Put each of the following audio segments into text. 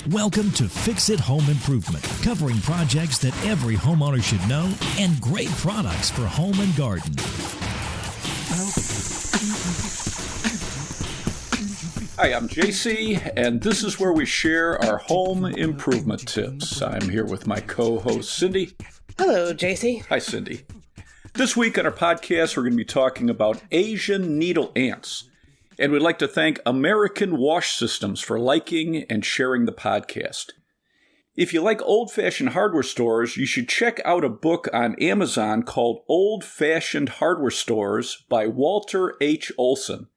Welcome to Fix It Home Improvement, covering projects that every homeowner should know and great products for home and garden. Hi, I'm JC, and this is where we share our home improvement tips. I'm here with my co-host, Cindy. Hello, JC. Hi, Cindy. This week on our podcast, we're going to be talking about Asian needle ants. And we'd like to thank American Wash Systems for liking and sharing the podcast. If you like old-fashioned hardware stores, you should check out a book on Amazon called Old-Fashioned Hardware Stores by Walter H. Olson.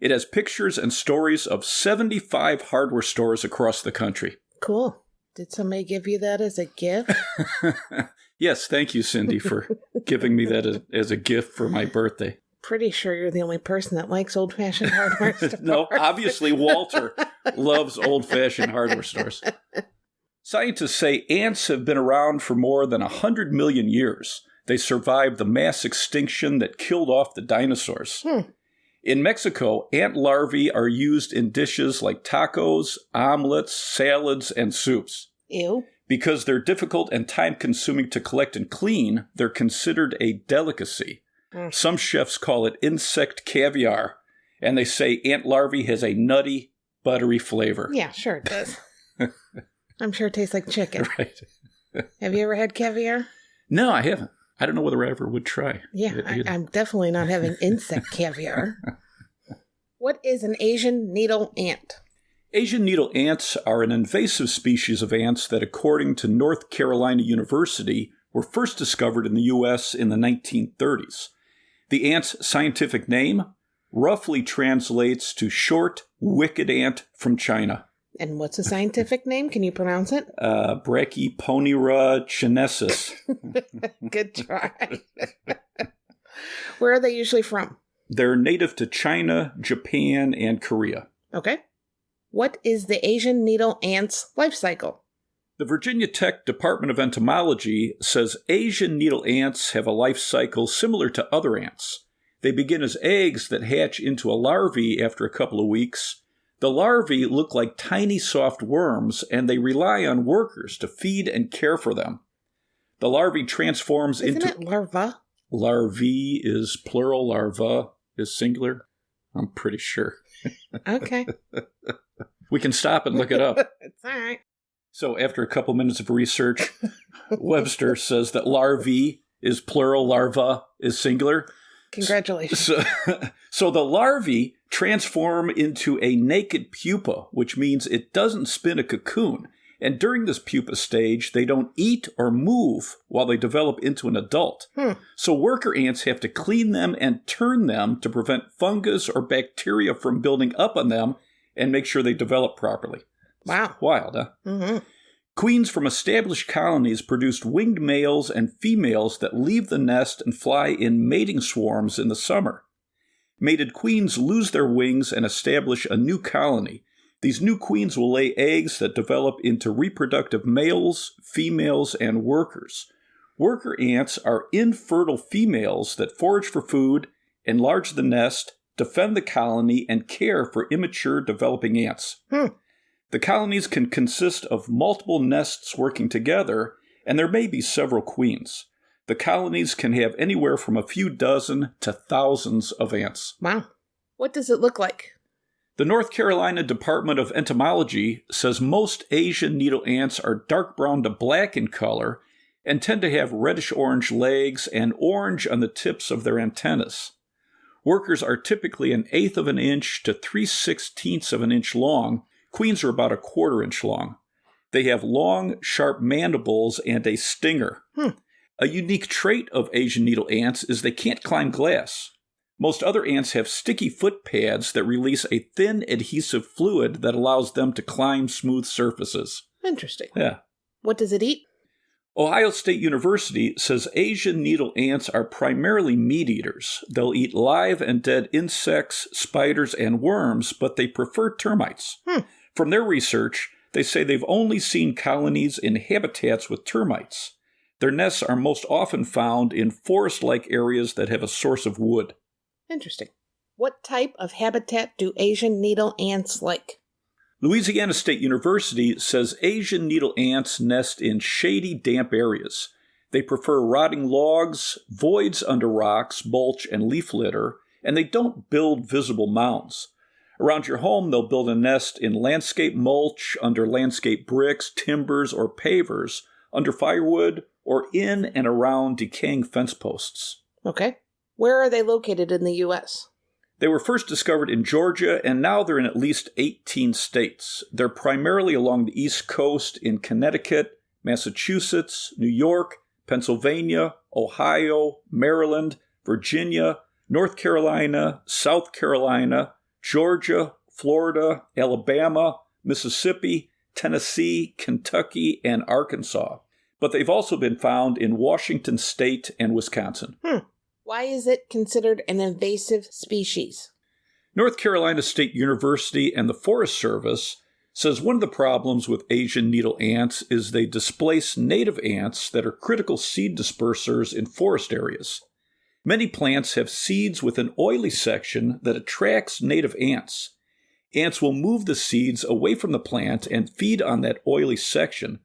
It has pictures and stories of 75 hardware stores across the country. Cool. Did somebody give you that as a gift? Yes, thank you, Cindy, for giving me that as a gift for my birthday. Pretty sure you're the only person that likes old-fashioned hardware stores. No, obviously Walter loves old-fashioned hardware stores. Scientists say ants have been around for more than 100 million years. They survived the mass extinction that killed off the dinosaurs. In Mexico, ant larvae are used in dishes like tacos, omelets, salads, and soups. Ew. Because they're difficult and time-consuming to collect and clean, they're considered a delicacy. Some chefs call it insect caviar, and they say ant larvae has a nutty, buttery flavor. Yeah, sure it does. I'm sure it tastes like chicken. Right. Have you ever had caviar? No, I haven't. I don't know whether I ever would try. Yeah, I'm definitely not having insect caviar. What is an Asian needle ant? Asian needle ants are an invasive species of ants that, according to North Carolina University, were first discovered in the U.S. in the 1930s. The ant's scientific name roughly translates to short, wicked ant from China. And what's the scientific name? Can you pronounce it? Brachyponera chinensis. Good try. Where are they usually from? They're native to China, Japan, and Korea. Okay. What is the Asian needle ant's life cycle? The Virginia Tech Department of Entomology says Asian needle ants have a life cycle similar to other ants. They begin as eggs that hatch into a larvae after a couple of weeks. The larvae look like tiny soft worms, and they rely on workers to feed and care for them. The larvae transforms into... Isn't it larva? Larvae is plural, larva is singular. I'm pretty sure. Okay. We can stop and look it up. It's all right. So after a couple minutes of research, Webster says that larvae is plural, larva is singular. Congratulations. So the larvae transform into a naked pupa, which means it doesn't spin a cocoon. And during this pupa stage, they don't eat or move while they develop into an adult. So worker ants have to clean them and turn them to prevent fungus or bacteria from building up on them and make sure they develop properly. Wow. Wild, huh? Mm-hmm. Queens from established colonies produced winged males and females that leave the nest and fly in mating swarms in the summer. Mated queens lose their wings and establish a new colony. These new queens will lay eggs that develop into reproductive males, females, and workers. Worker ants are infertile females that forage for food, enlarge the nest, defend the colony, and care for immature developing ants. The colonies can consist of multiple nests working together, and there may be several queens. The colonies can have anywhere from a few dozen to thousands of ants. Wow. What does it look like? The North Carolina Department of Entomology says most Asian needle ants are dark brown to black in color and tend to have reddish-orange legs and orange on the tips of their antennas. Workers are typically 1/8 of an inch to 3/16 of an inch long. Queens are about 1/4 inch long. They have long, sharp mandibles and a stinger. A unique trait of Asian needle ants is they can't climb glass. Most other ants have sticky foot pads that release a thin adhesive fluid that allows them to climb smooth surfaces. Interesting. Yeah. What does it eat? Ohio State University says Asian needle ants are primarily meat eaters. They'll eat live and dead insects, spiders, and worms, but they prefer termites. From their research, they say they've only seen colonies in habitats with termites. Their nests are most often found in forest-like areas that have a source of wood. Interesting. What type of habitat do Asian needle ants like? Louisiana State University says Asian needle ants nest in shady, damp areas. They prefer rotting logs, voids under rocks, mulch, and leaf litter, and they don't build visible mounds. Around your home, they'll build a nest in landscape mulch, under landscape bricks, timbers, or pavers, under firewood, or in and around decaying fence posts. Okay. Where are they located in the U.S.? They were first discovered in Georgia, and now they're in at least 18 states. They're primarily along the East Coast in Connecticut, Massachusetts, New York, Pennsylvania, Ohio, Maryland, Virginia, North Carolina, South Carolina, Georgia, Florida, Alabama, Mississippi, Tennessee, Kentucky, and Arkansas. But they've also been found in Washington State and Wisconsin. Why is it considered an invasive species? North Carolina State University and the Forest Service says one of the problems with Asian needle ants is they displace native ants that are critical seed dispersers in forest areas. Many plants have seeds with an oily section that attracts native ants. Ants will move the seeds away from the plant and feed on that oily section.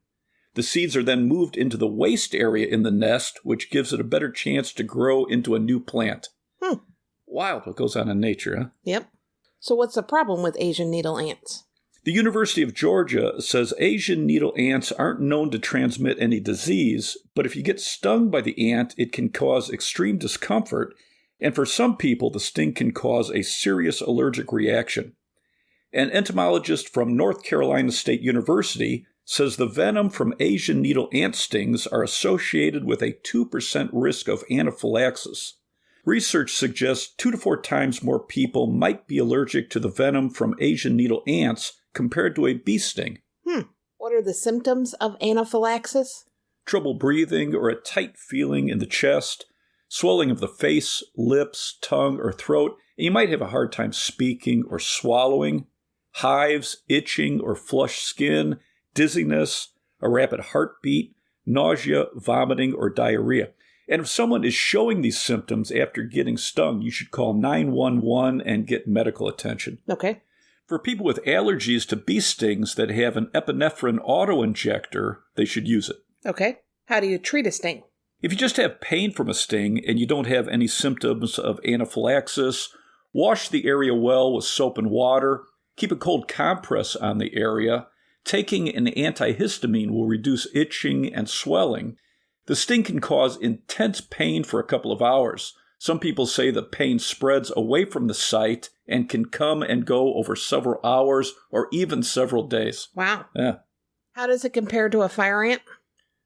The seeds are then moved into the waste area in the nest, which gives it a better chance to grow into a new plant. Wild what goes on in nature, huh? Yep. So what's the problem with Asian needle ants? The University of Georgia says Asian needle ants aren't known to transmit any disease, but if you get stung by the ant, it can cause extreme discomfort, and for some people, the sting can cause a serious allergic reaction. An entomologist from North Carolina State University says the venom from Asian needle ant stings are associated with a 2% risk of anaphylaxis. Research suggests 2 to 4 times more people might be allergic to the venom from Asian needle ants compared to a bee sting. What are the symptoms of anaphylaxis? Trouble breathing or a tight feeling in the chest, swelling of the face, lips, tongue, or throat, and you might have a hard time speaking or swallowing, hives, itching or flushed skin, dizziness, a rapid heartbeat, nausea, vomiting, or diarrhea. And if someone is showing these symptoms after getting stung, you should call 911 and get medical attention. Okay. For people with allergies to bee stings that have an epinephrine auto-injector, they should use it. Okay. How do you treat a sting? If you just have pain from a sting and you don't have any symptoms of anaphylaxis, wash the area well with soap and water, keep a cold compress on the area. Taking an antihistamine will reduce itching and swelling. The sting can cause intense pain for a couple of hours. Some people say the pain spreads away from the site and can come and go over several hours or even several days. Wow. Yeah. How does it compare to a fire ant?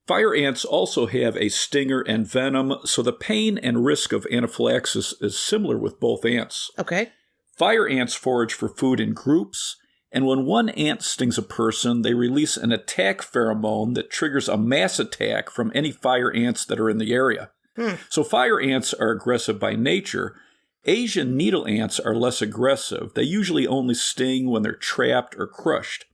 Fire ants also have a stinger and venom, so the pain and risk of anaphylaxis is similar with both ants. Okay. Fire ants forage for food in groups, and when one ant stings a person, they release an attack pheromone that triggers a mass attack from any fire ants that are in the area. So fire ants are aggressive by nature. Asian needle ants are less aggressive. They usually only sting when they're trapped or crushed.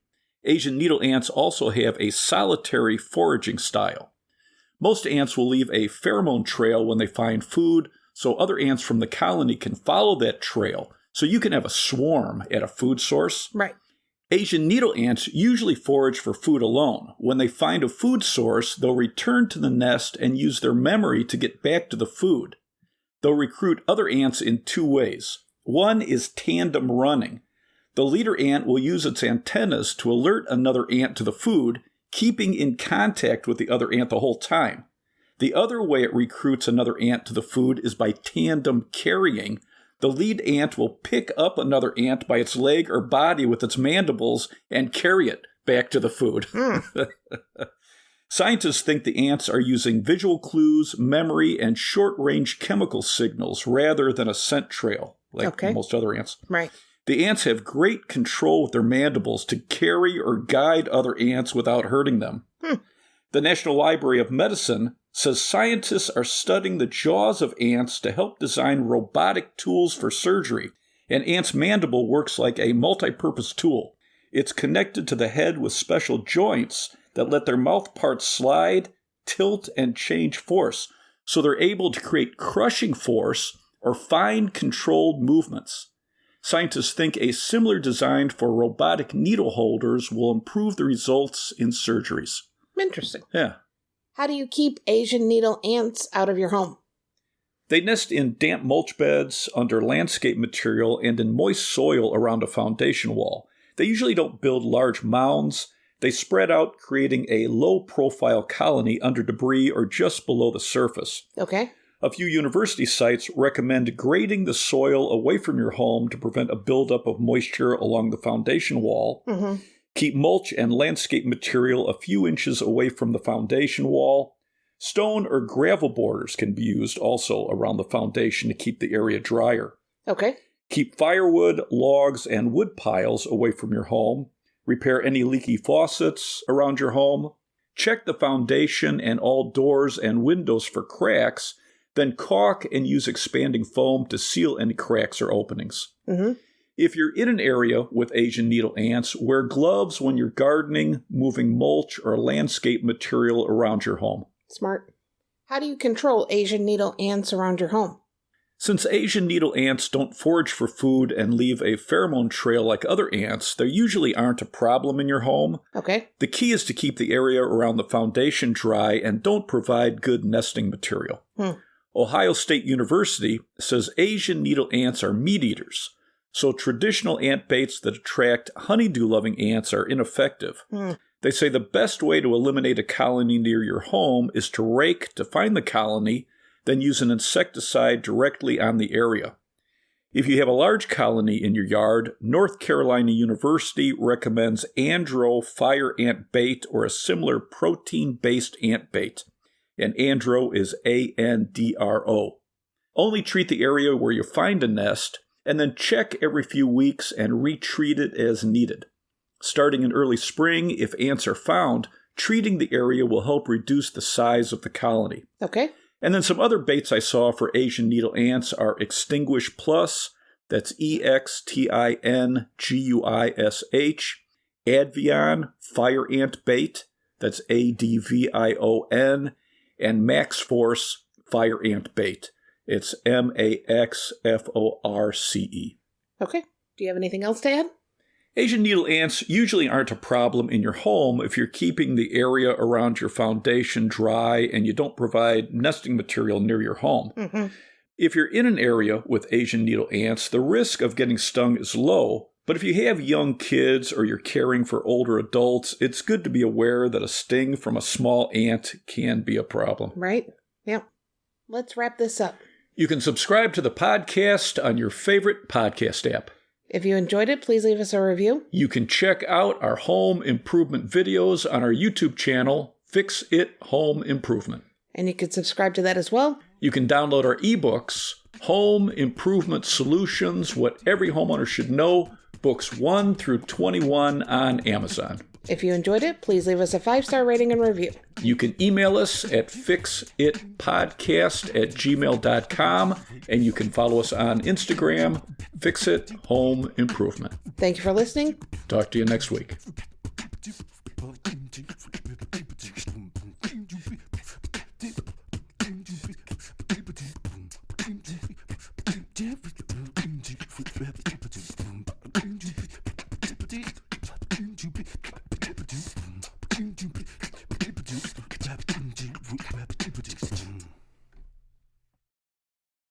Asian needle ants also have a solitary foraging style. Most ants will leave a pheromone trail when they find food, so other ants from the colony can follow that trail, so you can have a swarm at a food source. Right. Asian needle ants usually forage for food alone. When they find a food source, they'll return to the nest and use their memory to get back to the food. They'll recruit other ants in 2 ways. One is tandem running. The leader ant will use its antennas to alert another ant to the food, keeping in contact with the other ant the whole time. The other way it recruits another ant to the food is by tandem carrying. The lead ant will pick up another ant by its leg or body with its mandibles and carry it back to the food. Scientists think the ants are using visual clues, memory, and short-range chemical signals rather than a scent trail, like most other ants. Right. The ants have great control with their mandibles to carry or guide other ants without hurting them. The National Library of Medicine says scientists are studying the jaws of ants to help design robotic tools for surgery. An ant's mandible works like a multi-purpose tool. It's connected to the head with special joints that let their mouth parts slide, tilt, and change force, so they're able to create crushing force or fine, controlled movements. Scientists think a similar design for robotic needle holders will improve the results in surgeries. Interesting. Yeah. How do you keep Asian needle ants out of your home? They nest in damp mulch beds, under landscape material, and in moist soil around a foundation wall. They usually don't build large mounds. They spread out, creating a low-profile colony under debris or just below the surface. Okay. A few university sites recommend grading the soil away from your home to prevent a buildup of moisture along the foundation wall. Mm-hmm. Keep mulch and landscape material a few inches away from the foundation wall. Stone or gravel borders can be used also around the foundation to keep the area drier. Okay. Keep firewood, logs, and wood piles away from your home. Repair any leaky faucets around your home. Check the foundation and all doors and windows for cracks. Then caulk and use expanding foam to seal any cracks or openings. Mm-hmm. If you're in an area with Asian needle ants, wear gloves when you're gardening, moving mulch or landscape material around your home. Smart. How do you control Asian needle ants around your home? Since Asian needle ants don't forage for food and leave a pheromone trail like other ants, there usually aren't a problem in your home. Okay. The key is to keep the area around the foundation dry and don't provide good nesting material. Ohio State University says Asian needle ants are meat eaters, so traditional ant baits that attract honeydew-loving ants are ineffective. They say the best way to eliminate a colony near your home is to rake to find the colony, then use an insecticide directly on the area. If you have a large colony in your yard, North Carolina University recommends Andro fire ant bait or a similar protein-based ant bait. And Andro is ANDRO. Only treat the area where you find a nest, and then check every few weeks and retreat it as needed. Starting in early spring, if ants are found, treating the area will help reduce the size of the colony. Okay. And then some other baits I saw for Asian needle ants are Extinguish Plus, that's EXTINGUISH, Advion Fire Ant Bait, that's ADVION, and Max Force Fire Ant Bait, it's MAXFORCE. Okay. Do you have anything else to add? Asian needle ants usually aren't a problem in your home if you're keeping the area around your foundation dry and you don't provide nesting material near your home. Mm-hmm. If you're in an area with Asian needle ants, the risk of getting stung is low, but if you have young kids or you're caring for older adults, it's good to be aware that a sting from a small ant can be a problem. Right? Yep. Let's wrap this up. You can subscribe to the podcast on your favorite podcast app. If you enjoyed it, please leave us a review. You can check out our home improvement videos on our YouTube channel, Fix It Home Improvement. And you can subscribe to that as well. You can download our ebooks, Home Improvement Solutions, What Every Homeowner Should Know, books 1 through 21 on Amazon. If you enjoyed it, please leave us a 5-star rating and review. You can email us at fixitpodcast@gmail.com, and you can follow us on Instagram, Fix It Home Improvement. Thank you for listening. Talk to you next week.